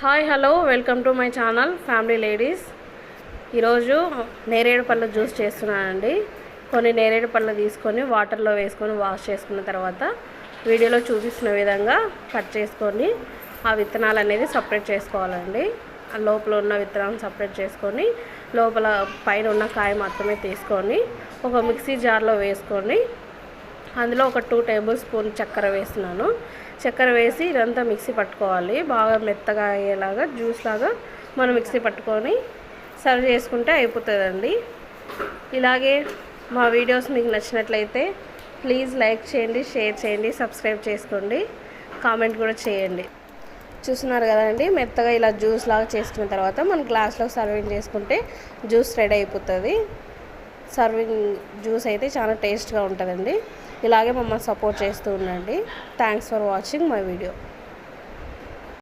Hi hello welcome to my channel family ladies. ఈరోజు నేరేడు పళ్ళ జ్యూస్ చేస్తున్నానండి. కొన్ని నేరేడు పళ్ళు తీసుకొని వాటర్లో వేసుకొని వాష్ చేసుకున్న తర్వాత వీడియోలో చూపిస్తున్న విధంగా కట్ చేసుకొని ఆ విత్తనాలు అనేది సపరేట్ చేసుకోవాలండి. ఆ లోపల ఉన్న విత్తనాలను సపరేట్ చేసుకొని లోపల పైన ఉన్న కాయ మాత్రమే తీసుకొని ఒక మిక్సీ జార్లో వేసుకొని అందులో ఒక 2 టేబుల్ స్పూన్ చక్కెర వేస్తున్నాను. చక్కెర వేసి ఇదంతా మిక్సీ పట్టుకోవాలి. బాగా మెత్తగా అయ్యేలాగా జ్యూస్ లాగా మనం మిక్సీ పట్టుకొని సర్వ్ చేసుకుంటే అయిపోతుందండి. ఇలాగే మా వీడియోస్ మీకు నచ్చినట్లయితే ప్లీజ్ లైక్ చేయండి, షేర్ చేయండి, సబ్స్క్రైబ్ చేసుకోండి, కామెంట్ కూడా చేయండి. చూస్తున్నారు కదండి, మెత్తగా ఇలా జ్యూస్ లాగా చేసుకున్న తర్వాత మనం గ్లాస్లో సర్వింగ్ చేసుకుంటే జ్యూస్ రెడీ అయిపోతుంది. సర్వింగ్ జ్యూస్ అయితే చాలా టేస్ట్గా ఉంటుందండి. ఇలాగే మమ్మల్ని సపోర్ట్ చేస్తూ ఉండండి. Thanks for watching my video.